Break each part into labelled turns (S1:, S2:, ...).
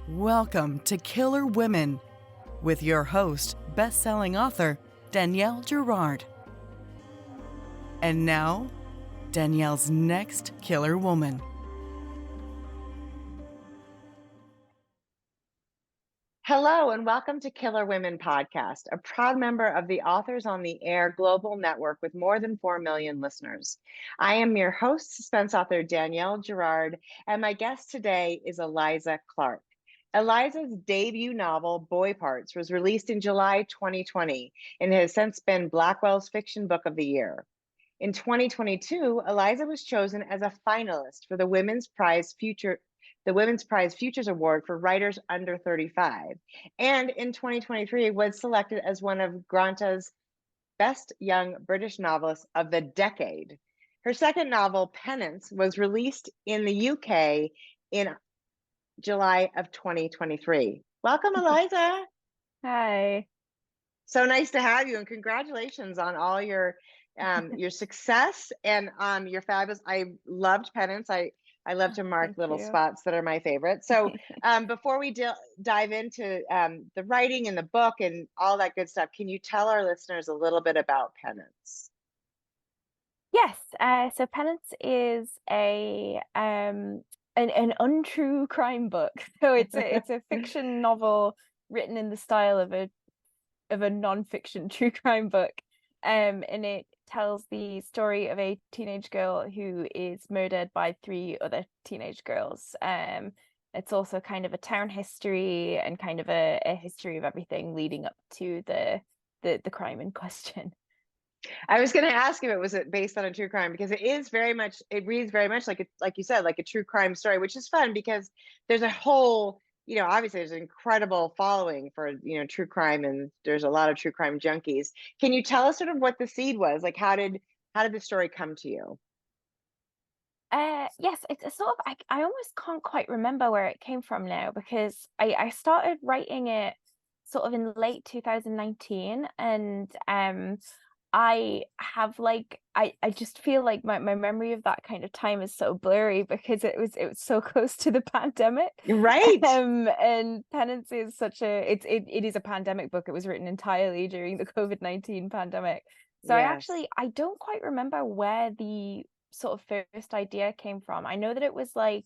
S1: Welcome to Killer Women with your host, best-selling author Danielle Girard. And now, Danielle's next killer woman.
S2: Hello, and welcome to Killer Women Podcast, a proud member of the Authors on the Air global network with more than 4 million listeners. I am your host, suspense author Danielle Girard, and my guest today is Eliza Clark. Eliza's debut novel, Boy Parts, was released in July 2020 and has since been Blackwell's Fiction Book of the Year. In 2022, Eliza was chosen as a finalist for the Women's Prize Futures Award for Writers Under 35. And in 2023, was selected as one of Granta's Best Young British Novelists of the Decade. Her second novel, Penance, was released in the UK in July of 2023. Welcome, Eliza.
S3: Hi.
S2: So nice to have you, and congratulations on all your success and your fabulous. I loved Penance. I love to mark little spots that are my favorite. So before we dive into the writing and the book and all that good stuff, can you tell our listeners a little bit about Penance?
S3: Yes. So Penance is an untrue crime book. So it's a fiction novel written in the style of a non-fiction true crime book. And it tells the story of a teenage girl who is murdered by 3 other teenage girls. It's also kind of a town history and kind of a history of everything leading up to the crime in question.
S2: I was going to ask if it was based on a true crime, because it reads very much like you said, like a true crime story, which is fun because there's a whole, obviously there's an incredible following for, true crime, and there's a lot of true crime junkies. Can you tell us sort of what the seed was? Like, how did the story come to you?
S3: Yes, it's a sort of, I almost can't quite remember where it came from now, because I started writing it sort of in late 2019, and I have I just feel like my memory of that kind of time is so blurry because it was so close to the pandemic.
S2: Right.
S3: And Penance is it is a pandemic book. It was written entirely during the COVID-19 pandemic. So
S2: Yes.
S3: I don't quite remember where the sort of first idea came from. I know that it was there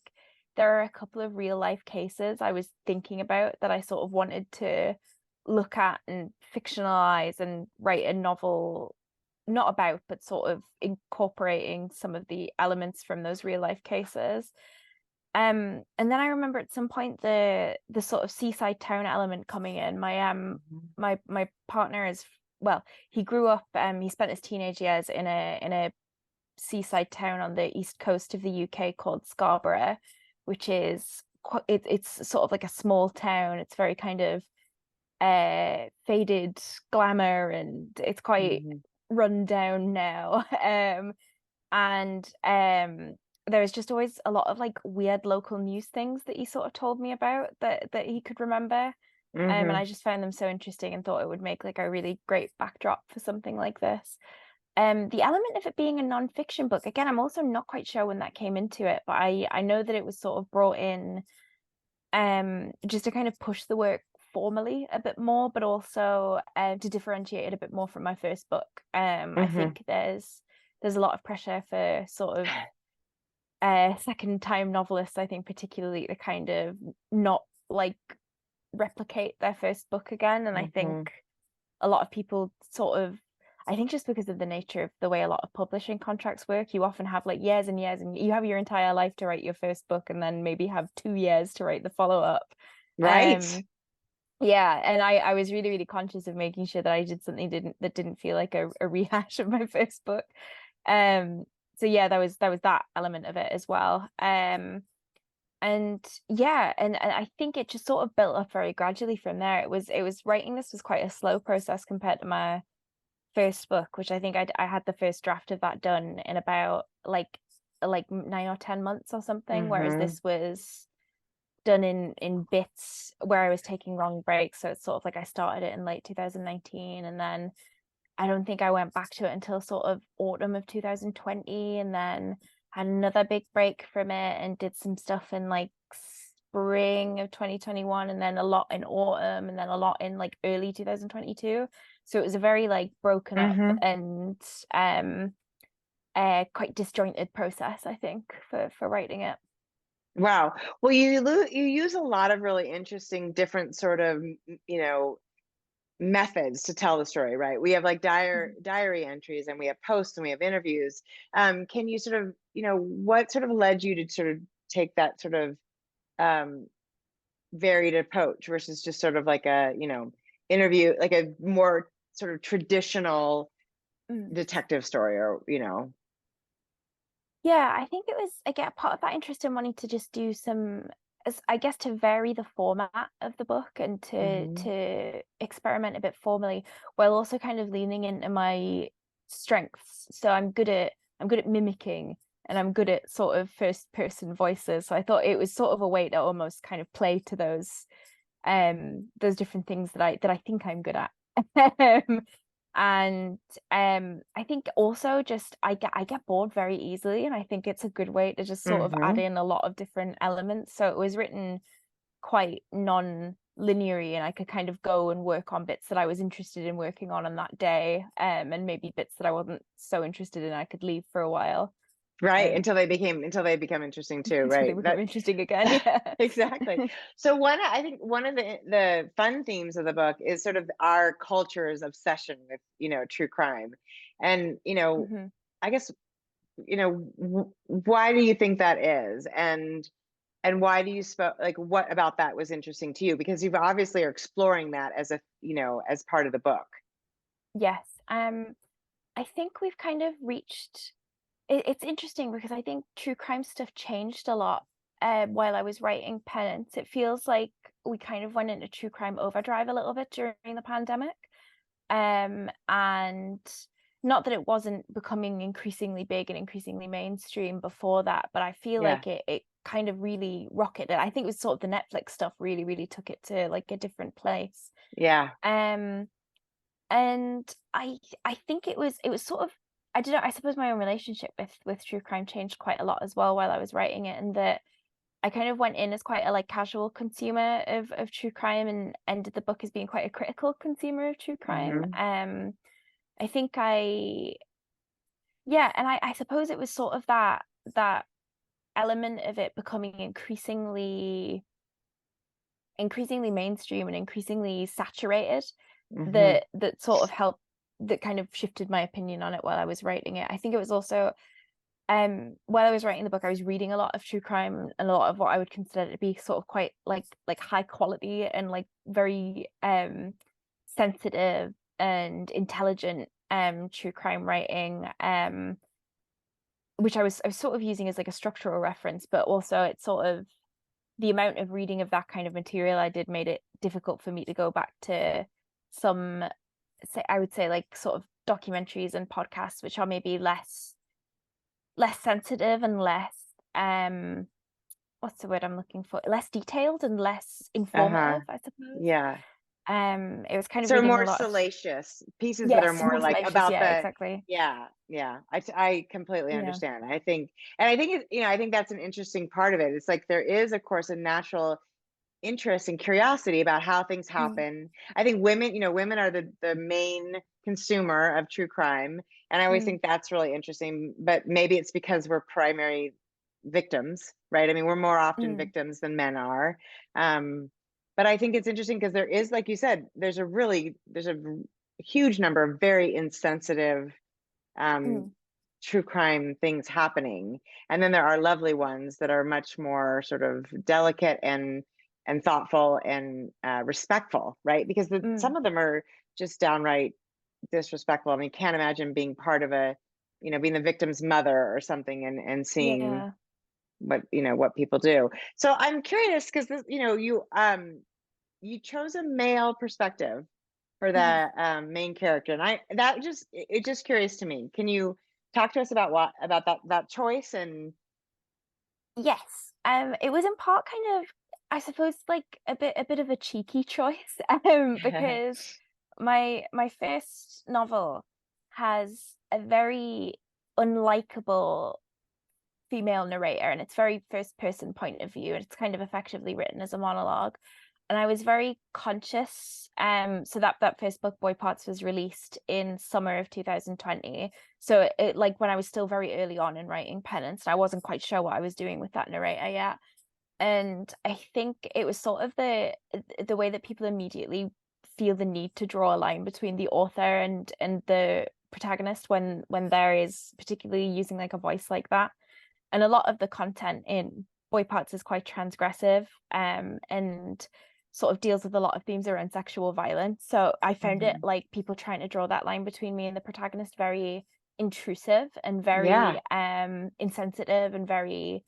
S3: are a couple of real life cases I was thinking about that I sort of wanted to look at and fictionalize and write a novel not about, but sort of incorporating some of the elements from those real life cases. And then I remember at some point the sort of seaside town element coming in. My partner he grew up, he spent his teenage years in a seaside town on the east coast of the UK called Scarborough, which is it's sort of like a small town. It's very kind of faded glamour, and it's quite run down now. And there was just always a lot of weird local news things that he sort of told me about that he could remember. And I just found them so interesting and thought it would make a really great backdrop for something like this. The element of it being a non-fiction book, again, I'm also not quite sure when that came into it, but I know that it was sort of brought in just to kind of push the work formally a bit more, but also to differentiate it a bit more from my first book. I think there's a lot of pressure for sort of second time novelists, I think, particularly, to kind of not replicate their first book again. And I think a lot of people sort of, I think just because of the nature of the way a lot of publishing contracts work, you often have years and years, and you have your entire life to write your first book and then maybe have 2 years to write the follow-up.
S2: Right.
S3: Yeah, and I was really, really conscious of making sure that I did something that didn't feel like a rehash of my first book. So yeah, there was that element of it as well. And yeah, and I think it just sort of built up very gradually from there. It was writing this was quite a slow process compared to my first book, which I think I had the first draft of that done in about 9 or 10 months or something, whereas this was done in bits where I was taking long breaks. So it's sort of I started it in late 2019, and then I don't think I went back to it until sort of autumn of 2020, and then had another big break from it and did some stuff in spring of 2021, and then a lot in autumn, and then a lot in like early 2022. So it was a very like broken up and quite disjointed process, I think, for writing it.
S2: Wow. Well, you use a lot of really interesting different sort of, you know, methods to tell the story, right? We have like diary entries, and we have posts, and we have interviews. Can you sort of, you know, what sort of led you to sort of take that sort of um, varied approach versus just sort of like a, you know, interview, like a more sort of traditional
S3: Mm.
S2: detective story, or, you know?
S3: Yeah, I think it was, again, part of that interest in wanting to just do some, I guess, to vary the format of the book and
S2: Hmm.
S3: to experiment a bit formally, while also kind of leaning into my strengths. So I'm good at mimicking, and I'm good at sort of first person voices. So I thought it was sort of a way to almost kind of play to those different things that I think I'm good at. Um, and I think also just I get bored very easily, and I think it's a good way to just sort of add
S2: Hmm.
S3: in a lot of different elements. So it was written quite non-linearly, and I could kind of go and work on bits that I was interested in working on that day, and maybe bits that I wasn't so interested in I could leave for a while,
S2: Right,
S3: um
S2: until they become interesting too,
S3: until they
S2: right?
S3: become interesting again. Yeah.
S2: Exactly. So I think one of the fun themes of the book is sort of our culture's obsession with, you know, true crime. And, you know,
S3: Hmm.
S2: I guess, you know, why do you think that is? And why do you like, what about that was interesting to you? Because you've obviously are exploring that as a, you know, as part of the book.
S3: Yes. I think we've kind of reached it's interesting because I think true crime stuff changed a lot while I was writing Penance. It feels like we kind of went into true crime overdrive a little bit during the pandemic. And not that it wasn't becoming increasingly big and increasingly mainstream before that, but I feel
S2: Yeah.
S3: like it kind of really rocketed. I think it was sort of the Netflix stuff really, really took it to like a different place.
S2: Yeah.
S3: Um, and I think it was sort of, I don't know, I suppose my own relationship with true crime changed quite a lot as well while I was writing it, and that I kind of went in as quite a like casual consumer of true crime, and ended the book as being quite a critical consumer of true crime.
S2: Hmm.
S3: I think yeah, and I suppose it was sort of that element of it becoming increasingly mainstream and increasingly saturated
S2: Hmm.
S3: that sort of helped, that kind of shifted my opinion on it while I was writing it. I think it was also while I was writing the book, I was reading a lot of true crime and a lot of what I would consider to be sort of quite like high quality and like very sensitive and intelligent true crime writing, which I was sort of using as like a structural reference, but also it's sort of the amount of reading of that kind of material I did made it difficult for me to go back to some, say, I would say like sort of documentaries and podcasts which are maybe less sensitive and less what's the word I'm looking for, less detailed and less
S2: Uh-huh.
S3: informative, I suppose.
S2: Yeah.
S3: It was kind of
S2: So
S3: reading a
S2: more
S3: lot of,
S2: salacious pieces that are
S3: yes,
S2: more
S3: more
S2: like
S3: salacious,
S2: about
S3: yeah,
S2: the,
S3: exactly.
S2: yeah, yeah. I completely
S3: Yeah.
S2: understand. I think it's, you know, I think that's an interesting part of it. It's like there is, of course, a natural interest and curiosity about how things
S3: Mm,
S2: happen. I think women, you know, women are the main consumer of true crime, and I always
S3: mm,
S2: think that's really interesting. But maybe it's because we're primary victims, right? I mean, we're more often
S3: mm,
S2: victims than men are. Um, but I think it's interesting because there is, like you said, there's a huge number of very insensitive um,
S3: mm,
S2: true crime things happening, and then there are lovely ones that are much more sort of delicate and thoughtful and respectful, right? Because
S3: mm.
S2: some of them are just downright disrespectful. I mean, can't imagine being part of a, you know, being the victim's mother or something, and seeing
S3: Yeah.
S2: what, you know, what people do. So I'm curious because this, you know, you chose a male perspective for
S3: Mhm.
S2: the main character, and I that just it just curious to me. Can you talk to us about what about that choice? And
S3: Yes. It was in part kind of, I suppose, like a bit of a cheeky choice, because my first novel has a very unlikable female narrator, and it's very first person point of view, and it's kind of effectively written as a monologue. And I was very conscious. So that first book, Boy Parts, was released in summer of 2020. So it like when I was still very early on in writing Penance, I wasn't quite sure what I was doing with that narrator yet. And I think it was sort of the way that people immediately feel the need to draw a line between the author and the protagonist when there is particularly using like a voice like that. And a lot of the content in Boy Parts is quite transgressive, and sort of deals with a lot of themes around sexual violence. So I found it like people trying to draw that line between me and the protagonist very intrusive and very insensitive and very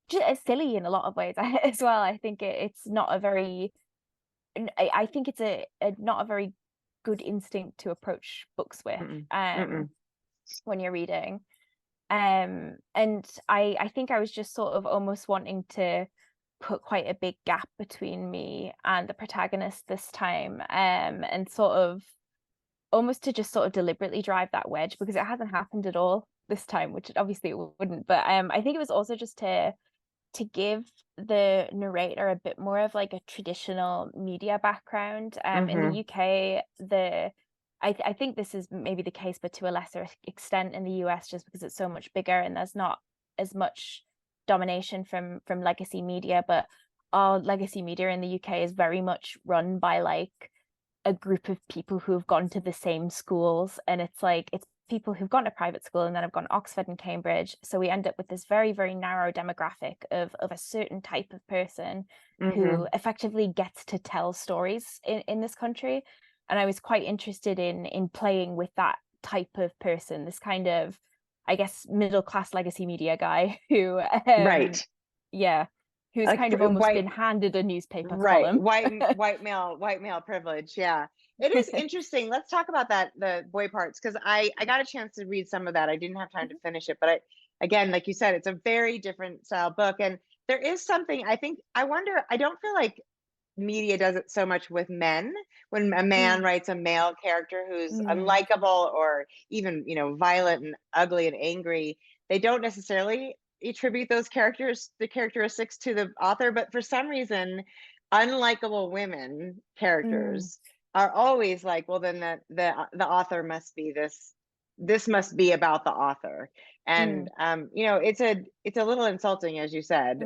S3: just silly in a lot of ways as well. I think it's not a very I think it's a not a very good instinct to approach books with when you're reading. And I think I was just sort of almost wanting to put quite a big gap between me and the protagonist this time, and sort of almost to just sort of deliberately drive that wedge, because it hasn't happened at all this time, which obviously it wouldn't. But I think it was also just to give the narrator a bit more of like a traditional media background. In the UK, I think this is maybe the case, but to a lesser extent in the US, just because it's so much bigger and there's not as much domination from legacy media. But our legacy media in the UK is very much run by like a group of people who have gone to the same schools, and it's like it's people who've gone to private school and then have gone to Oxford and Cambridge. So we end up with this very, very narrow demographic of a certain type of person who effectively gets to tell stories in this country. And I was quite interested in playing with that type of person, this kind of, I guess, middle class legacy media guy who who's
S2: like
S3: kind of almost
S2: white,
S3: been handed a newspaper column.
S2: white male privilege. Yeah, it is interesting. Let's talk about that, the Boy Parts, because I got a chance to read some of that. I didn't have time to finish it, but again, like you said, it's a very different style book, and there is something I wonder. I don't feel like media does it so much with men. When a man writes a male character who's unlikable or even violent and ugly and angry, they don't necessarily attribute those the characteristics to the author. But for some reason, unlikable women characters are always like, well, then the author must be this must be about the author. And it's a little insulting, as you said.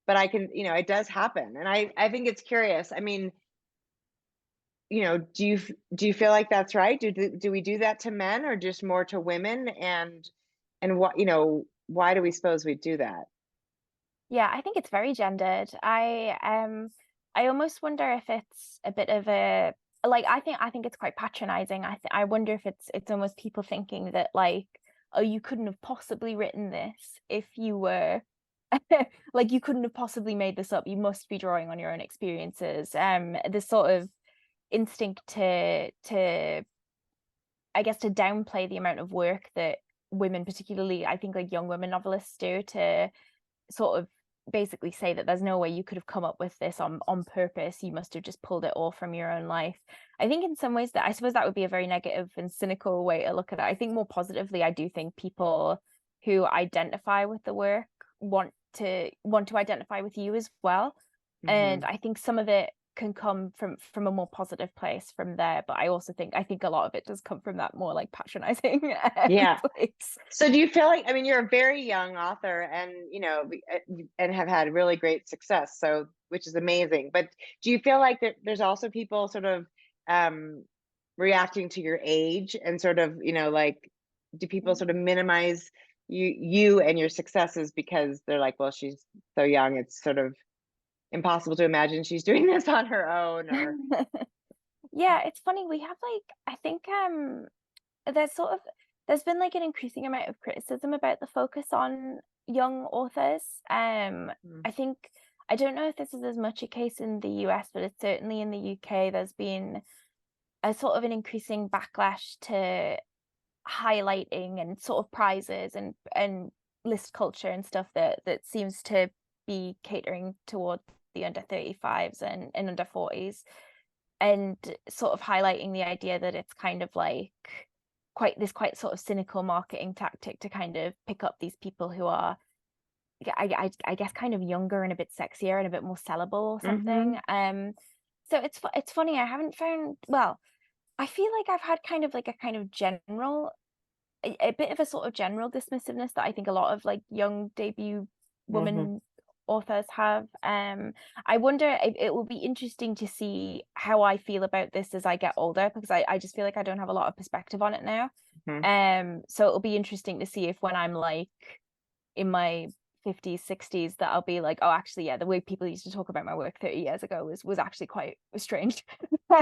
S2: But I can, it does happen. And I think it's curious. I mean, do you feel like that's right? Do we do that to men or just more to women? And what, why do we suppose we do that?
S3: Yeah, I think it's very gendered. I almost wonder if it's a bit of a like I think it's quite patronizing. I wonder if it's almost people thinking that like, oh, you couldn't have possibly written this if you were like you couldn't have possibly made this up. You must be drawing on your own experiences. This sort of instinct to I guess to downplay the amount of work that women, particularly I think like young women novelists, do to sort of basically say that there's no way you could have come up with this on purpose. You must have just pulled it all from your own life. I think in some ways that I suppose that would be a very negative and cynical way to look at it. I think more positively, I do think people who identify with the work want to identify with you as well. And I think some of it can come from a more positive place from there, but I think a lot of it does come from that more like patronizing place.
S2: So do you feel like, I mean, you're a very young author and and have had really great success, so which is amazing, but do you feel like there's also people sort of reacting to your age and sort of like, do people sort of minimize you and your successes because they're like, well, she's so young, it's sort of impossible to imagine she's doing this on her own? Or
S3: yeah, it's funny, we have like I think there's been like an increasing amount of criticism about the focus on young authors. I think I don't know if this is as much a case in the US, but it's certainly in the UK there's been a sort of an increasing backlash to highlighting and sort of prizes and list culture and stuff that seems to be catering toward the under 35s and under 40s, and sort of highlighting the idea that it's kind of like quite sort of cynical marketing tactic to kind of pick up these people who are, I guess, kind of younger and a bit sexier and a bit more sellable or something. So it's funny. I haven't found, well, I feel like I've had kind of like a kind of general, a bit of a sort of general dismissiveness that I think a lot of like young debut
S2: Mm-hmm.
S3: women authors have. I wonder if it will be interesting to see how I feel about this as I get older, because I just feel like I don't have a lot of perspective on it now.
S2: Mm-hmm.
S3: So it'll be interesting to see if when I'm like in my 50s, 60s, that I'll be like, oh, actually, yeah, the way people used to talk about my work 30 years ago was actually quite strange.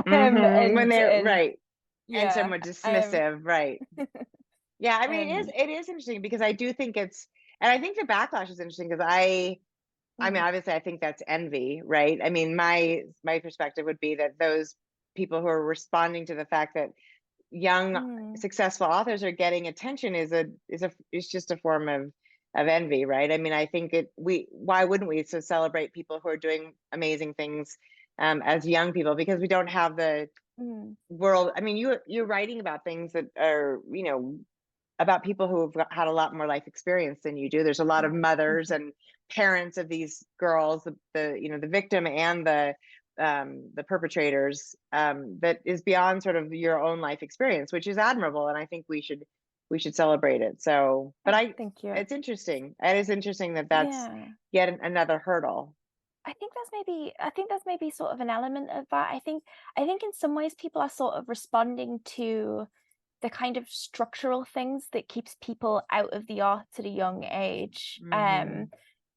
S2: Mm-hmm. When they're
S3: And
S2: right. And
S3: yeah,
S2: somewhat dismissive, right. Yeah, I mean,
S3: um,
S2: it is interesting because I do think it's, and I think the backlash is interesting because I mean,
S3: mm,
S2: obviously, I think that's envy, right? I mean, my perspective would be that those people who are responding to the fact that young,
S3: mm,
S2: successful authors are getting attention is just a form of envy, right? I mean, I think why wouldn't we so celebrate people who are doing amazing things as young people, because we don't have the
S3: mm,
S2: world. I mean, you're writing about things that are, about people who have had a lot more life experience than you do. There's a lot of
S3: yeah,
S2: mothers and parents of these girls, the victim and the perpetrators, that is beyond sort of your own life experience, which is admirable, and I think we should celebrate it. So, but
S3: oh, thank you.
S2: it's interesting. It is interesting that that's
S3: Yeah.
S2: yet another hurdle.
S3: I think that's maybe sort of an element of that. I think in some ways people are sort of responding to the kind of structural things that keeps people out of the arts at a young age.
S2: Hmm.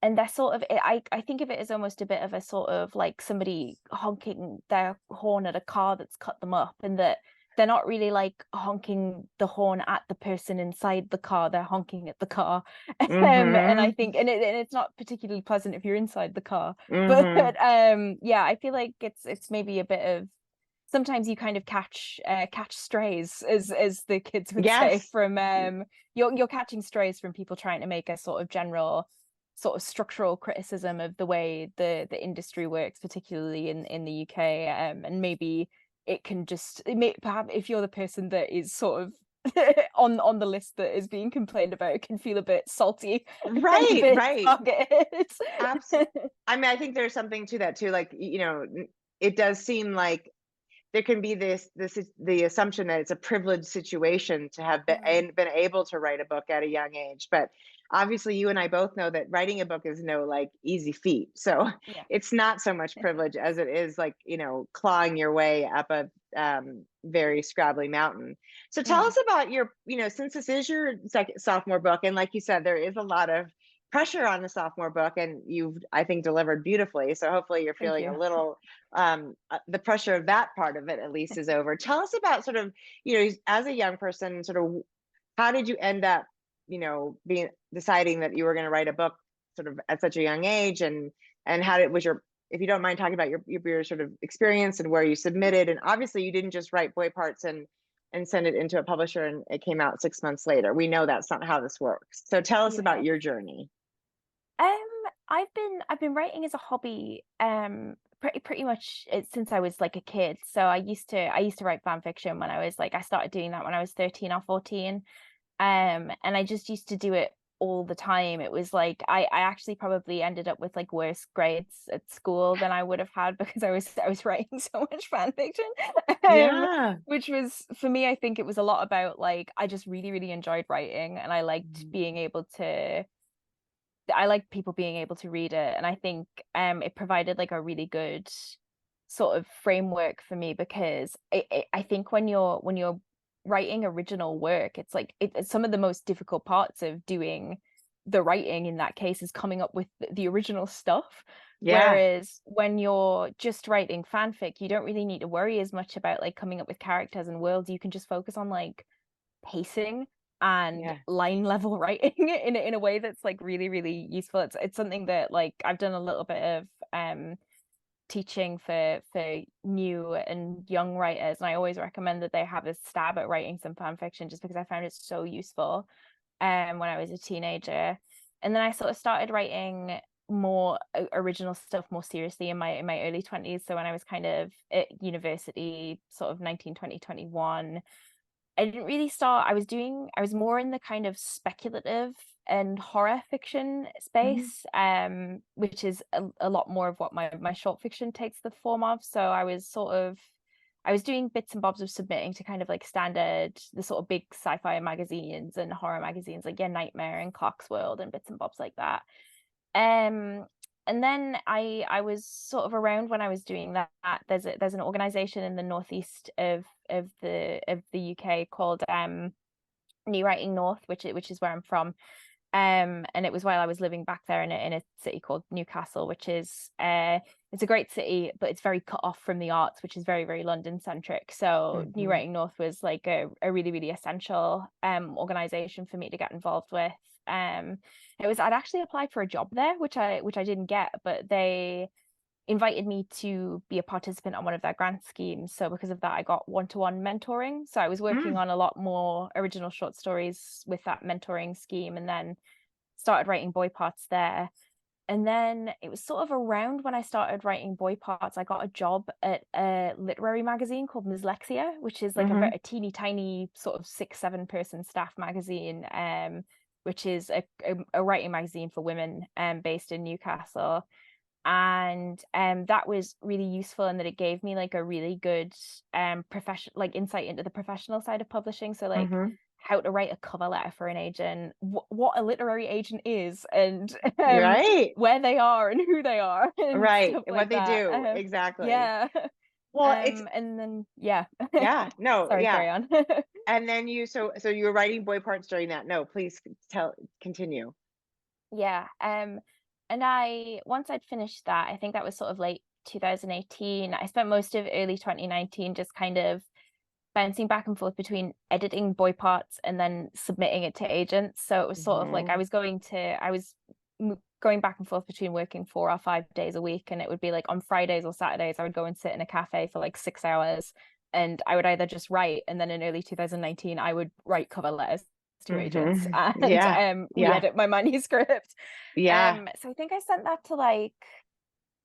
S3: And they're sort of, I think of it as almost a bit of a sort of like somebody honking their horn at a car that's cut them up, and that they're not really like honking the horn at the person inside the car, they're honking at the car. And I
S2: Hmm.
S3: think, and it's not particularly pleasant if you're inside the car. But
S2: Hmm.
S3: yeah, I feel like it's maybe a bit of, sometimes you kind of catch strays, as the kids would say,
S2: Yes.
S3: from you're catching strays from people trying to make a sort of general sort of structural criticism of the way the industry works, particularly in the UK. And maybe it can just, perhaps if you're the person that is sort of on the list that is being complained about, it can feel a bit salty and a
S2: Right,
S3: bit
S2: right.
S3: targeted.
S2: Absolutely. I mean, I think there's something to that too. Like, it does seem like there can be this is the assumption that it's a privileged situation to have
S3: Mm,
S2: been able to write a book at a young age. But obviously, you and I both know that writing a book is no like easy feat. So
S3: yeah,
S2: it's not so much privilege as it is like, clawing your way up a very scrabbly mountain. So tell
S3: mm,
S2: us about your, since this is your second sophomore book, and like you said, there is a lot of pressure on the sophomore book, and you've, I think, delivered beautifully. So hopefully you're
S3: thank
S2: feeling a
S3: you.
S2: little, the pressure of that part of it at least is over. Tell us about sort of, as a young person, sort of how did you end up, being deciding that you were going to write a book sort of at such a young age, and how did was your, if you don't mind talking about your sort of experience and where you submitted. And obviously you didn't just write boy parts and send it into a publisher and it came out 6 months later. We know that's not how this works. So tell us about
S3: Yeah.
S2: your journey.
S3: Um, I've been writing as a hobby, pretty much since I was like a kid. So I used to write fan fiction when I was like, I started doing that when I was 13 or 14. And I just used to do it all the time. It was like I actually probably ended up with like worse grades at school than I would have had, because I was writing so much fan fiction. Um,
S2: Yeah.
S3: which was, for me, I think it was a lot about like, I just really, really enjoyed writing, and
S2: Mhm.
S3: I like people being able to read it. And I think it provided like a really good sort of framework for me, because I think when you're writing original work, it's like it's some of the most difficult parts of doing the writing in that case is coming up with the original stuff.
S2: Yeah.
S3: Whereas when you're just writing fanfic, you don't really need to worry as much about like coming up with characters and worlds. You can just focus on like pacing and
S2: Yeah.
S3: line level writing in a way that's like really, really useful. It's something that like I've done a little bit of teaching for new and young writers, and I always recommend that they have a stab at writing some fan fiction, just because I found it so useful when I was a teenager. And then I sort of started writing more original stuff more seriously in my early 20s. So when I was kind of at university, sort of 19, 20, 21, I didn't really start. I was more in the kind of speculative and horror fiction
S2: Mhm.
S3: space, which is a lot more of what my short fiction takes the form of. So I was doing bits and bobs of submitting to kind of like standard, the sort of big sci-fi magazines and horror magazines like Nightmare and Clocksworld and bits and bobs like that. Um, and then I was sort of around when I was doing that. There's an organization in the northeast of the UK called New Writing North, which is where I'm from. And it was while I was living back there in a city called Newcastle, which is it's a great city, but it's very cut off from the arts, which is very, very London centric. So New
S2: Mhm.
S3: Writing North was like a really, really essential organization for me to get involved with. Um I'd actually applied for a job there, which I didn't get, but they invited me to be a participant on one of their grant schemes. So because of that, I got one-to-one mentoring. So I was working
S2: Mm.
S3: on a lot more original short stories with that mentoring scheme, and then started writing boy parts there. And then it was sort of around when I started writing boy parts, I got a job at a literary magazine called Dyslexia, which is like
S2: Mhm.
S3: a teeny tiny sort of 6-7 person staff magazine, which is a writing magazine for women, based in Newcastle. And that was really useful in that it gave me like a really good profession like insight into the professional side of publishing. So like
S2: Mhm.
S3: how to write a cover letter for an agent, what a literary agent is, and
S2: Right.
S3: where they are and who they are and
S2: Right.
S3: stuff
S2: And what
S3: like
S2: they
S3: that.
S2: do. Exactly.
S3: Yeah.
S2: Well, it's
S3: And then yeah.
S2: yeah, no,
S3: Sorry,
S2: yeah.
S3: carry on.
S2: And then so you were writing boy parts during that. No, please tell continue.
S3: Yeah. And I once I'd finished that, I think that was sort of late 2018. I spent most of early 2019 just kind of bouncing back and forth between editing boy parts and then submitting it to agents. So it was sort of like
S2: Mhm.
S3: I was going back and forth between working 4 or 5 days a week, and it would be like on Fridays or Saturdays I would go and sit in a cafe for like 6 hours, and I would either just write, and then in early 2019 I would write cover letters to agents
S2: Mhm.
S3: and
S2: Yeah. Yeah.
S3: re-edit my manuscript.
S2: Yeah.
S3: So I think I sent that to like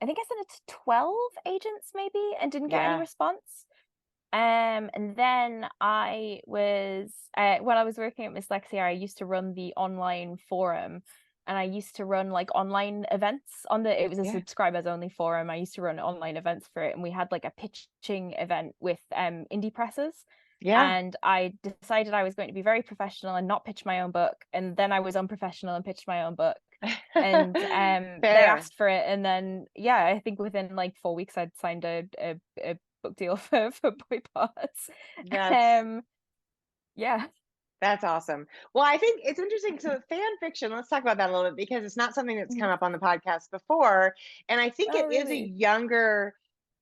S3: I think I sent it to 12 agents maybe and didn't get any
S2: Yeah.
S3: response. And then I was when I was working at Dyslexia, I used to run the online forum, and I used to run like online events on the it was a
S2: Yeah.
S3: subscribers only forum. I used to run online events for it, and we had like a pitching event with indie presses.
S2: Yeah.
S3: And I decided I was going to be very professional and not pitch my own book. And then I was unprofessional and pitched my own book. And they
S2: Fair.
S3: asked for it, and then yeah, I think within like 4 weeks I'd signed a book deal for boy parts.
S2: That's
S3: Um, yeah.
S2: That's awesome. Well, I think it's interesting. So, fan fiction, let's talk about that a little bit because it's not something that's come
S3: Mhm.
S2: up on the podcast before. And I think
S3: Oh,
S2: it is a
S3: really?
S2: younger,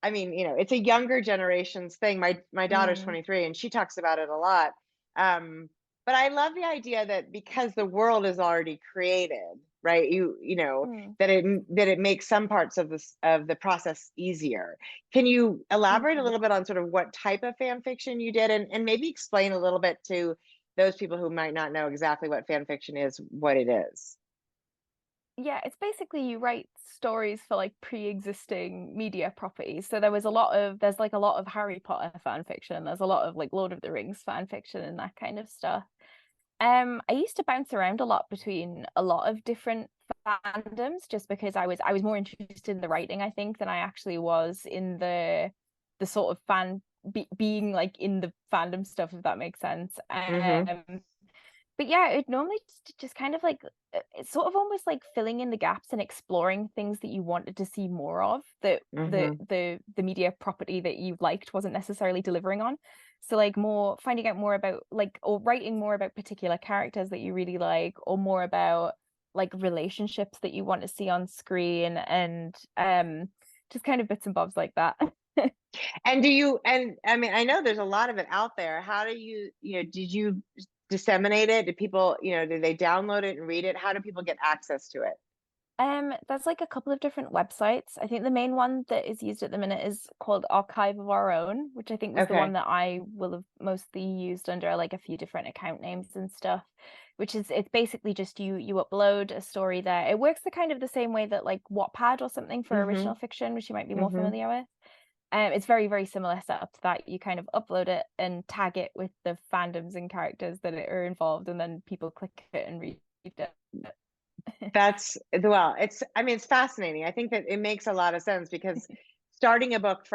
S2: I mean, it's a younger generation's thing. My daughter's
S3: Mm,
S2: 23 and she talks about it a lot. But I love the idea that because the world is already created, right?
S3: mm,
S2: That it makes some parts of this of the process easier. Can you elaborate a
S3: mhm.
S2: little bit on sort of what type of fan fiction you did and maybe explain a little bit to those people who might not know exactly what fan fiction is, what it is.
S3: Yeah, it's basically you write stories for like pre-existing media properties. So there's like a lot of Harry Potter fan fiction. There's a lot of like Lord of the Rings fan fiction and that kind of stuff. I used to bounce around a lot between a lot of different fandoms just because I was more interested in the writing, I think, than I actually was in the sort of being like in the fandom stuff, if that makes sense.
S2: Mm-hmm.
S3: But yeah, it normally just kind of like it's sort of almost like filling in the gaps and exploring things that you wanted to see more of that
S2: Mm-hmm.
S3: the media property that you liked wasn't necessarily delivering on. So like more finding out more about like or writing more about particular characters that you really like, or more about like relationships that you want to see on screen, and just kind of bits and bobs like that.
S2: And I mean, I know there's a lot of it out there. How do did you disseminate it? Did people, did they download it and read it? How do people get access to it?
S3: There's like a couple of different websites. I think the main one that is used at the minute is called Archive of Our Own, which I think was the one
S2: Okay.
S3: that I will have mostly used under like a few different account names and stuff. Which is it's basically just you upload a story there. It works the kind of the same way that like Wattpad or something for
S2: Mm-hmm.
S3: original fiction, which you might be more
S2: Mm-hmm.
S3: familiar with. It's very, very similar setup to that. You kind of upload it and tag it with the fandoms and characters that are involved, and then people click it and read it.
S2: Well, I mean, it's fascinating. I think that it makes a lot of sense because starting a book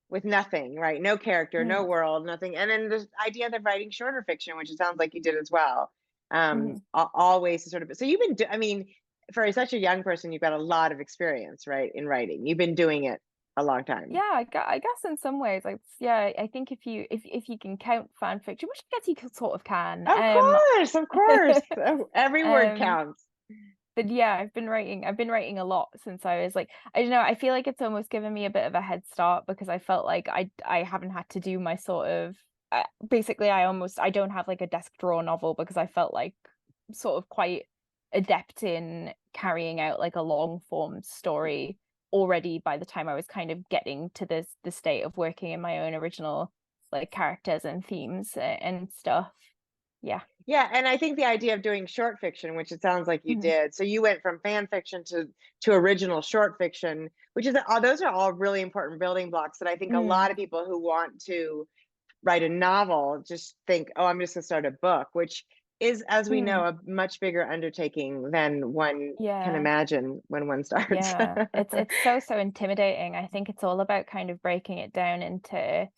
S2: with nothing, right? No character, no
S3: Mm,
S2: world, nothing. And then the idea of writing shorter fiction, which it sounds like you did as well.
S3: mhm.
S2: All ways to sort of, so I mean, for such a young person, you've got a lot of experience, right, in writing. You've been doing it a long time.
S3: Yeah, I guess in some ways, like, yeah, I think if you can count fan fiction, which I guess you sort of can,
S2: Of course, of course. Every word
S3: um,
S2: counts.
S3: but yeah, I've been writing a lot since I was like, I don't know, I feel like it's almost given me a bit of a head start because I felt like I haven't had to do my sort of basically I don't have like a desk drawer novel because I felt like sort of quite adept in carrying out like a long form story already by the time I was kind of getting to the state of working in my own original like characters and themes and stuff. Yeah.
S2: Yeah, and I think the idea of doing short fiction, which it sounds like you
S3: Mhm.
S2: did, so you went from fan fiction to original short fiction, which is those are all really important building blocks that I think a
S3: Mm,
S2: lot of people who want to write a novel just think, oh, I'm just going to start a book, which is, as we know,
S3: mm.
S2: a much bigger undertaking than one can
S3: Yeah.
S2: imagine when one starts.
S3: Yeah, it's so, so intimidating. I think it's all about kind of breaking it down into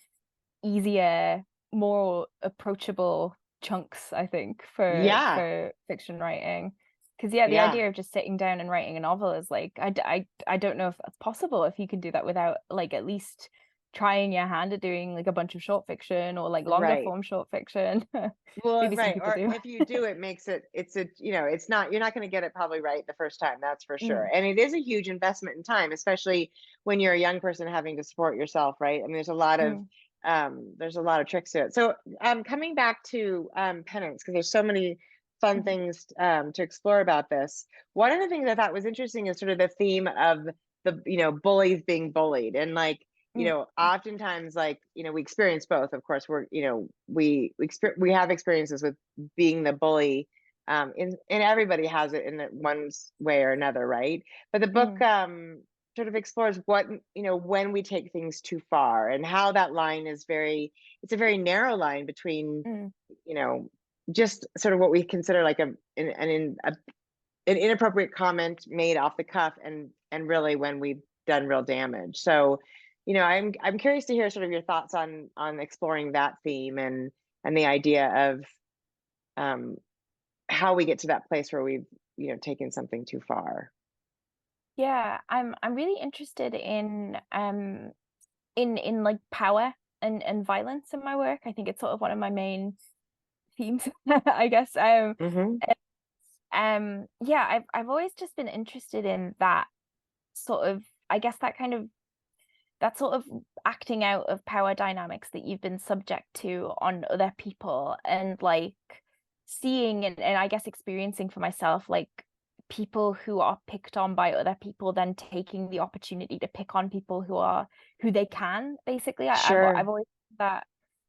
S3: easier, more approachable chunks, I think,
S2: Yeah,
S3: for fiction writing. Because yeah, the
S2: yeah.
S3: idea of just sitting down and writing a novel is like I don't know if that's possible if you can do that without like at least trying your hand at doing like a bunch of short fiction or like longer
S2: Right.
S3: form short fiction.
S2: Well,
S3: Maybe some
S2: right.
S3: people
S2: Or
S3: do.
S2: if you do, it makes it, it's a, it's not, you're not going to get it probably right the first time. That's for sure.
S3: Mm,
S2: And it is a huge investment in time, especially when you're a young person having to support yourself, right? I mean,
S3: mm,
S2: there's a lot of tricks to it. So, coming back to, penance, because there's so many fun
S3: mhm,
S2: things, to explore about this. One of the things I thought was interesting is sort of the theme of bullies being bullied and like,
S3: mm,
S2: oftentimes like we experience both, of course. We have experiences with being the bully, and everybody has it in one way or another, right? But the book,
S3: mm,
S2: sort of explores what, when we take things too far and how that line is it's a very narrow line between,
S3: mm.
S2: you know just sort of what we consider like an inappropriate comment made off the cuff, and really when we've done real damage. So, I'm curious to hear sort of your thoughts on exploring that theme, and the idea of, um how we get to that place where we've, taken something too far.
S3: Yeah, I'm really interested in like power and violence in my work. I think it's sort of one of my main themes, I guess.
S2: Hmm.
S3: Yeah, I've always just been interested in that sort of, I guess that sort of acting out of power dynamics that you've been subject to on other people and like seeing and I guess experiencing for myself like people who are picked on by other people then taking the opportunity to pick on people who they can basically. I've
S2: Sure.
S3: always found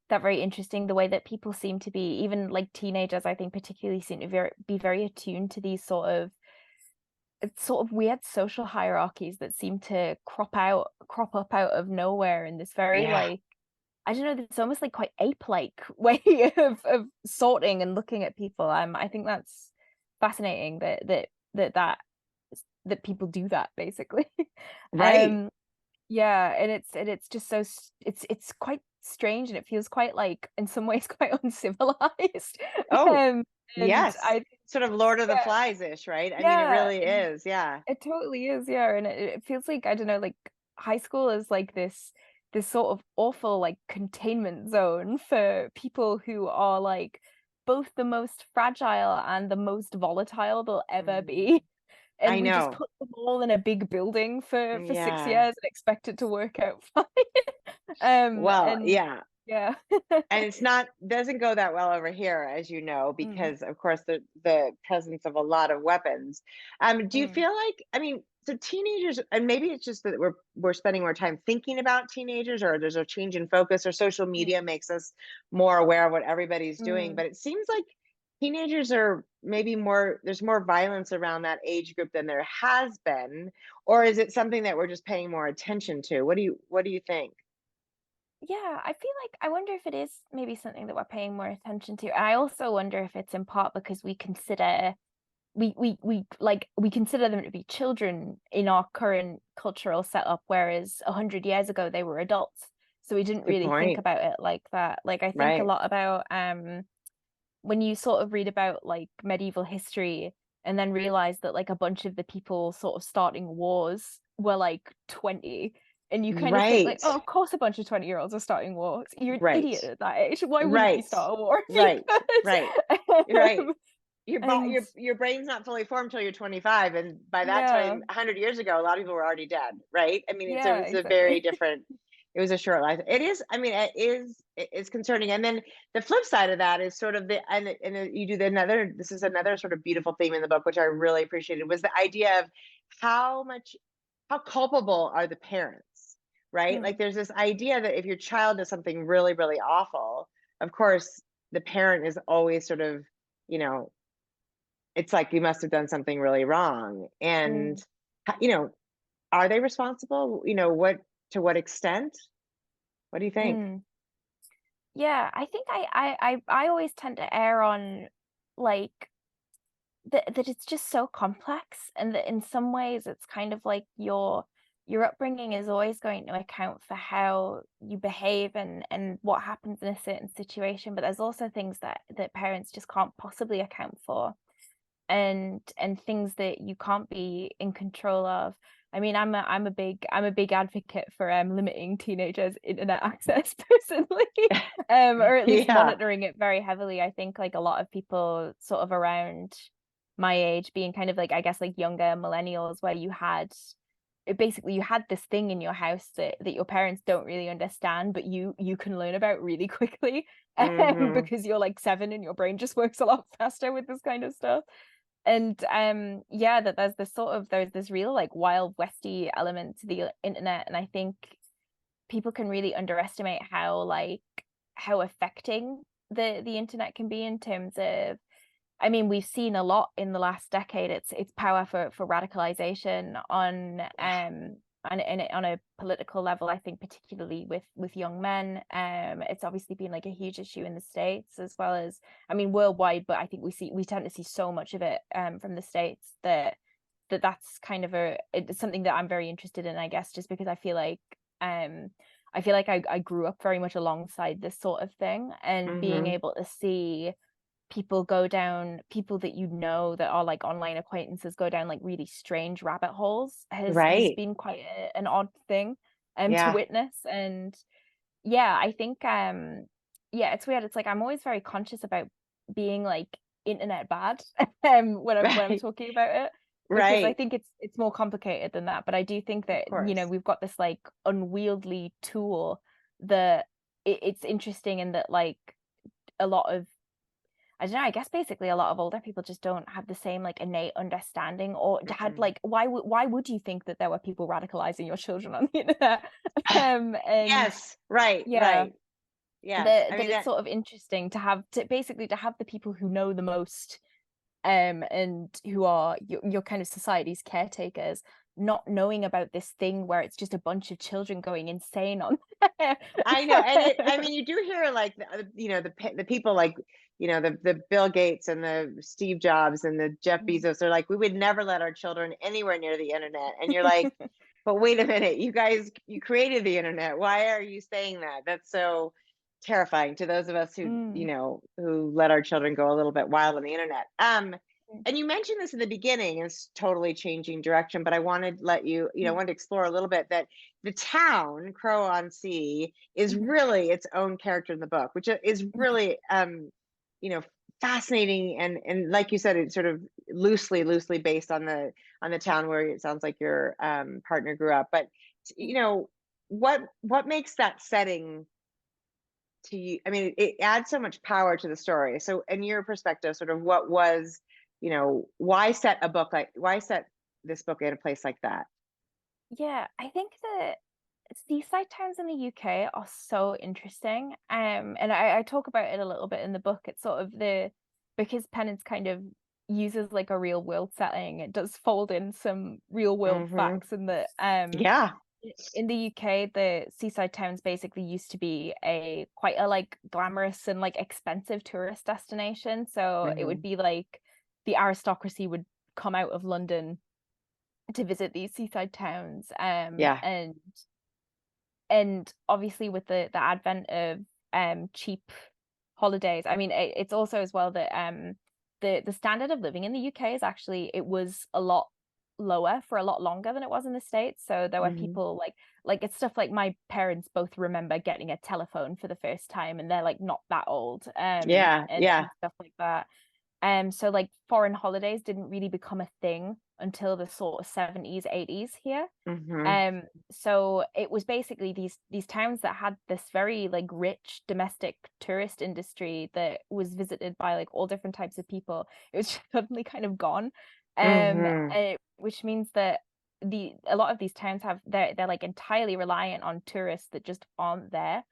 S3: that very interesting the way that people seem to be even like teenagers I think particularly seem to be very attuned to these it's sort of weird social hierarchies that seem to crop up out of nowhere in this very
S2: Yeah.
S3: like I don't know, it's almost like quite ape-like way of sorting and looking at people. I think that's fascinating that that that people do that basically.
S2: Right.
S3: Um yeah, and it's just so it's quite strange and it feels quite like in some ways quite uncivilized.
S2: Oh,
S3: Um and
S2: yes.
S3: I think
S2: Sort of Lord of the
S3: yeah,
S2: Flies ish, right? I mean, it
S3: yeah,
S2: really is. Yeah.
S3: it totally is, yeah, and it feels like, I don't know, like high school is like this sort of awful like containment zone for people who are like both the most fragile and the most volatile they'll ever
S2: Mhm.
S3: be.
S2: I
S3: And we just
S2: know.
S3: put them all in a big building for 6
S2: Yeah.
S3: years and expect it to work out fine.
S2: Well,
S3: And
S2: yeah.
S3: yeah.
S2: And it's not doesn't go that well over here, as you know,
S3: Mm,
S2: because of course the presence of a lot of weapons. Do you
S3: mm,
S2: feel like, I mean, so teenagers, and maybe it's just that we're spending more time thinking about teenagers, or there's a change in focus, or social
S3: mm,
S2: media makes us more aware of what everybody's doing.
S3: mm,
S2: But it seems like teenagers are maybe more, there's more violence around that age group than there has been, or is it something that we're just paying more attention to? What do you think?
S3: Yeah, I feel like I wonder if it is maybe something that we're paying more attention to. And I also wonder if it's in part because we consider we consider them to be children in our current cultural setup, whereas 100 years ago they were adults. So we didn't
S2: Good
S3: really think
S2: point.
S3: about it like that. Like I think a
S2: Right.
S3: lot about when you sort of read about like medieval history and then realize that like a bunch of the people sort of starting wars were like 20, and you kind of think like,
S2: Right.
S3: oh, of course a bunch of 20-year-olds are starting wars. You're an
S2: Right.
S3: idiot at that age. Why wouldn't you
S2: Right.
S3: start a war if you
S2: Right. Right. You're
S3: could?
S2: right.
S3: And
S2: Your brain's not fully formed till you're 25, and by that
S3: yeah,
S2: time, 100 years ago, a lot of people were already dead, right? I mean,
S3: yeah,
S2: it's a very
S3: exactly.
S2: different. It was a short life. It is. I mean, it's concerning. And then the flip side of that is sort of you do the another. This is another sort of beautiful theme in the book, which I really appreciated, was the idea of how much how culpable are the parents, right? Like
S3: Mm,
S2: there's this idea that if your child does something really, really awful, of course, the parent is always sort of, you know, it's like you must have done something really wrong. And,
S3: mm,
S2: you know, are they responsible? To what extent? What do you think?
S3: mm. Yeah, I think I always tend to err on like that it's just so complex, and that in some ways it's kind of like your upbringing is always going to account for how you behave and what happens in a certain situation, but there's also things that parents just can't possibly account for, and things that you can't be in control of. I mean, I'm a big advocate for limiting teenagers' internet access personally, or at least
S2: Yeah.
S3: monitoring it very heavily. I think like a lot of people sort of around my age being kind of like, I guess, like younger millennials, where basically you had this thing in your house that your parents don't really understand, but you can learn about really quickly,
S2: Hmm.
S3: because you're like 7 and your brain just works a lot faster with this kind of stuff. And yeah, that there's this real like wild westy element to the internet, and I think people can really underestimate how affecting the internet can be in terms of, I mean, we've seen a lot in the last decade. It's power for radicalization on a political level. I think particularly with young men. It's obviously been like a huge issue in the States as well as, I mean, worldwide. But I think we tend to see so much of it from the States that's kind of it's something that I'm very interested in. I guess just because um I feel like I grew up very much alongside this sort of thing, and being
S2: Hmm.
S3: able to see people that you know that are like online acquaintances go down like really strange rabbit holes has
S2: Right.
S3: been quite an odd thing to
S2: Yeah.
S3: witness. And yeah, I think yeah, it's weird. It's like I'm always very conscious about being like internet bad when I'm
S2: Right.
S3: talking about it, because I
S2: Right.
S3: think it's more complicated than that. But I do think
S2: Of
S3: that,
S2: course.
S3: we've got this like unwieldy tool that it's interesting in that like a lot of, I don't know, I guess basically a lot of older people just don't have the same like innate understanding, or had
S2: Mm-mm.
S3: like, why would you think that there were people radicalizing your children on the internet? And
S2: Yes. Right.
S3: yeah,
S2: Right. Yes.
S3: that
S2: I
S3: that
S2: mean
S3: it's
S2: that.
S3: sort of interesting to have to basically to have the people who know the most, and who are your kind of society's caretakers, not knowing about this thing where it's just a bunch of children going insane on there.
S2: I know, and I mean, you do hear like the people like the Bill Gates and the Steve Jobs and the Jeff
S3: Mm.
S2: Bezos are like, we would never let our children anywhere near the internet, and you're like, but wait a minute, you guys, you created the internet. Why are you saying that? That's so terrifying to those of us who
S3: Mm.
S2: who let our children go a little bit wild on the internet. And you mentioned this in the beginning, it's totally changing direction, but I wanted to let
S3: Mm.
S2: wanted to explore a little bit that the town Crow on Sea is
S3: Mhm.
S2: really its own character in the book, which is
S3: Yeah.
S2: really you know fascinating, and like you said, it's sort of loosely based on the town where it sounds like your partner grew up. But you
S3: Mm.
S2: know what makes that setting to you? I mean, it adds so much power to the story. So in your perspective, sort of what was, why set this book in a place like that?
S3: Yeah, I think that seaside towns in the UK are so interesting. And I talk about it a little bit in the book. It's sort of because Penance kind of uses like a real world setting, it does fold in some real world facts in that
S2: Yeah.
S3: in the UK, the seaside towns basically used to be quite a like glamorous and like expensive tourist destination. So it would be like the aristocracy would come out of London to visit these seaside towns.
S2: Yeah.
S3: And obviously with the advent of cheap holidays, I mean it's also as well that the standard of living in the UK is actually, it was a lot lower for a lot longer than it was in the States. So there were people like it's stuff like my parents both remember getting a telephone for the first time, and they're like not that old.
S2: Yeah.
S3: And
S2: Yeah.
S3: stuff like that. So like foreign holidays didn't really become a thing until the sort of 70s, 80s here. So it was basically these towns that had this very like rich domestic tourist industry that was visited by like all different types of people. It was suddenly kind of gone. Which means that a lot of these towns they're like entirely reliant on tourists that just aren't there.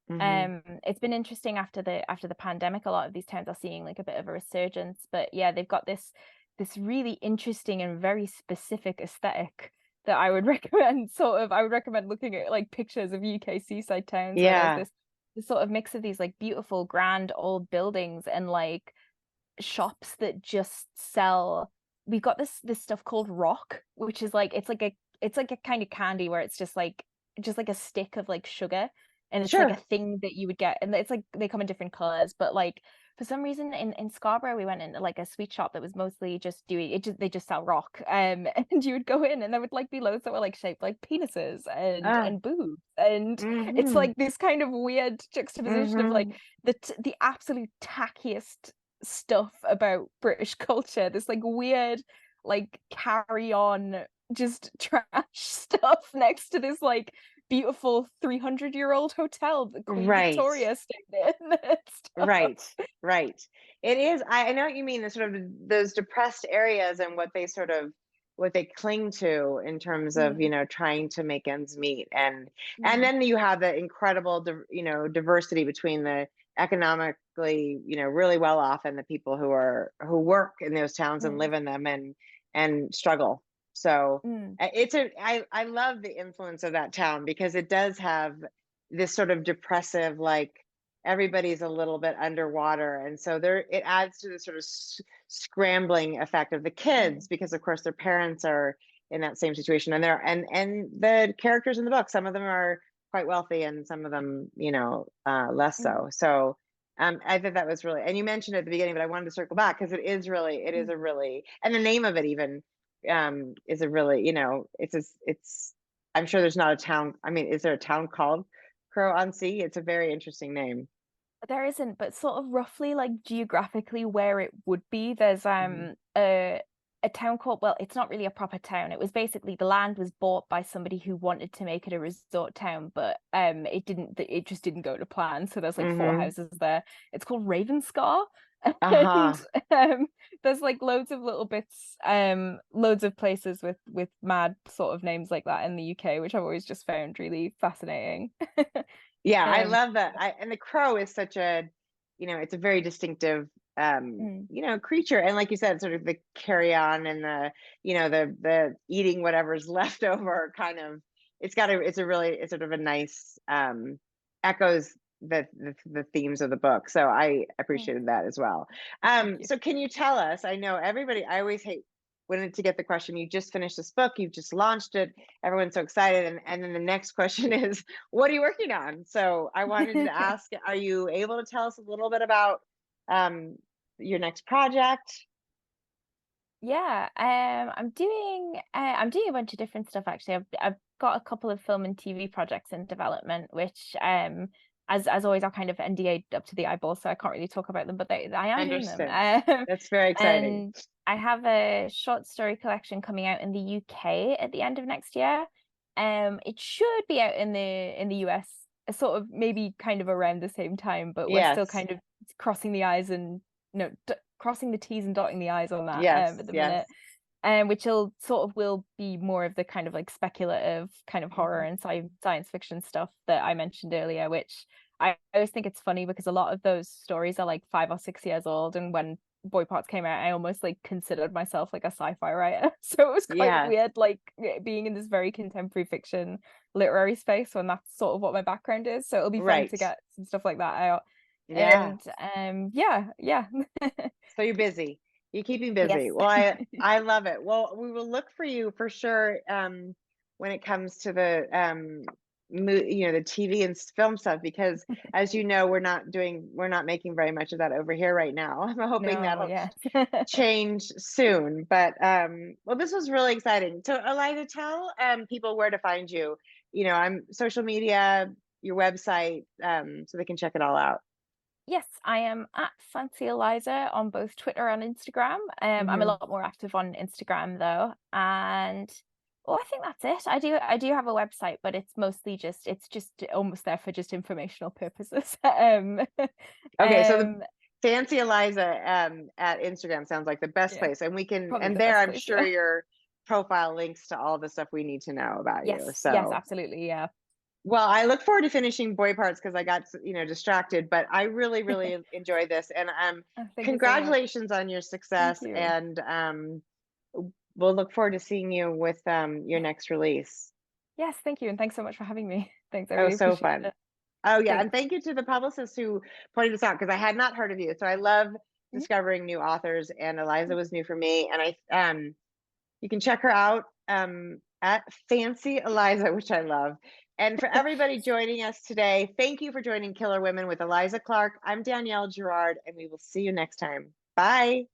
S3: It's been interesting after the pandemic, a lot of these towns are seeing like a bit of a resurgence, but yeah, they've got this really interesting and very specific aesthetic that I would recommend looking at like pictures of UK seaside towns where there's this sort of mix of these like beautiful grand old buildings and like shops that just sell. We've got this stuff called rock, which is like it's like a kind of candy where it's just like a stick of like sugar, and it's like a thing that you would get, and it's like they come in different colors. But like for some reason in Scarborough we went into like a sweet shop that was mostly just doing it, they just sell rock, and you would go in and there would like be loads that were like shaped like penises and boobs, and it's like this kind of weird juxtaposition of like the absolute tackiest stuff about British culture, this like weird like carry on just trash stuff next to this like beautiful 300-year-old hotel that Queen Victoria stayed in.
S2: Right. It is. I know what you mean. The sort of those depressed areas and what they cling to in terms of trying to make ends meet, and then you have the incredible diversity between the economically really well off and the people who work in those towns and live in them and struggle. So I love the influence of that town, because it does have this sort of depressive, like everybody's a little bit underwater, and so it adds to the sort of scrambling effect of the kids, because of course their parents are in that same situation, and the characters in the book, some of them are quite wealthy and some of them less so. I think that was really, and you mentioned it at the beginning, but I wanted to circle back because it is a really, and the name of it even is a really, it's I'm sure there's not a town. I mean, is there a town called Crow-on-Sea? It's a very interesting name.
S3: There isn't, but sort of roughly like geographically where it would be, there's a town called, well, it's not really a proper town. It was basically, the land was bought by somebody who wanted to make it a resort town, but it just didn't go to plan. So there's like 4 houses there. It's called Ravenscar. And there's like loads of little bits, loads of places with mad sort of names like that in the UK, which I've always just found really fascinating.
S2: Yeah, I love that. And the crow is such a, it's a very distinctive creature, and like you said, sort of the carry on and the the eating whatever's left over kind of, it's sort of a nice echoes the themes of the book, so I appreciated that as well. So can you tell us, I know everybody, I always hate when to get the question, you just finished this book, you've just launched it, everyone's so excited, and then the next question is, what are you working on? So I wanted to ask, are you able to tell us a little bit about your next project?
S3: Yeah, I'm doing a bunch of different stuff actually. I've got a couple of film and TV projects in development, which as always are kind of NDA up to the eyeball, so I can't really talk about them, but I am doing them.
S2: That's very exciting.
S3: And I have a short story collection coming out in the UK at the end of next year. It should be out in the US sort of maybe kind of around the same time, but we're still kind of crossing the I's and crossing the T's and dotting the I's on that at the minute. Which will be more of the kind of like speculative kind of horror and science fiction stuff that I mentioned earlier, which I always think it's funny because a lot of those stories are like 5 or 6 years old, and when Boy Parts came out, I almost like considered myself like a sci-fi writer. So it was quite
S2: Yeah,
S3: weird, like being in this very contemporary fiction literary space when that's sort of what my background is. So it'll be fun to
S2: right.
S3: get some stuff like that out.
S2: Yeah.
S3: And yeah.
S2: So you're busy. You're keeping
S3: Yes.
S2: busy. Well, I love it. Well, we will look for you for sure when it comes to the the TV and film stuff, because as you know, we're not making very much of that over here right now. I'm hoping
S3: No,
S2: that'll
S3: yes.
S2: change soon. But well, this was really exciting. So Eliza, tell people where to find you. I'm social media, your website, so they can check it all out.
S3: Yes, I am at Fancy Eliza on both Twitter and Instagram. I'm a
S2: Hmm.
S3: lot more active on Instagram though, and I think that's it. I do have a website, but it's just almost there for just informational purposes.
S2: Okay, so the
S3: Um,
S2: Fancy Eliza at Instagram sounds like the best
S3: yeah,
S2: place, and we can,
S3: probably
S2: and
S3: the
S2: there
S3: best
S2: I'm
S3: place.
S2: sure
S3: Yeah.
S2: your profile links to all the stuff we need to know about you.
S3: Yes,
S2: So,
S3: absolutely. Yeah.
S2: well, I look forward to finishing Boy Parts because I got distracted, but I really, really enjoy this, and
S3: Oh, thank you so much.
S2: congratulations on your
S3: Thank
S2: success,
S3: you.
S2: and we'll look forward to seeing you with your
S3: Yeah.
S2: next release.
S3: Yes, thank you, and thanks so much for having me. Thanks, I
S2: Oh,
S3: really
S2: so
S3: appreciate
S2: fun.
S3: it.
S2: Oh, yeah, and
S3: Thanks.
S2: thank you to the publicist who pointed this out because I had not heard of you. So I love
S3: Mhm.
S2: discovering new authors, and Eliza was new for me. And you can check her out at Fancy Eliza, which I love. And for everybody joining us today, thank you for joining Killer Women with Eliza Clark. I'm Danielle Girard, and we will see you next time. Bye.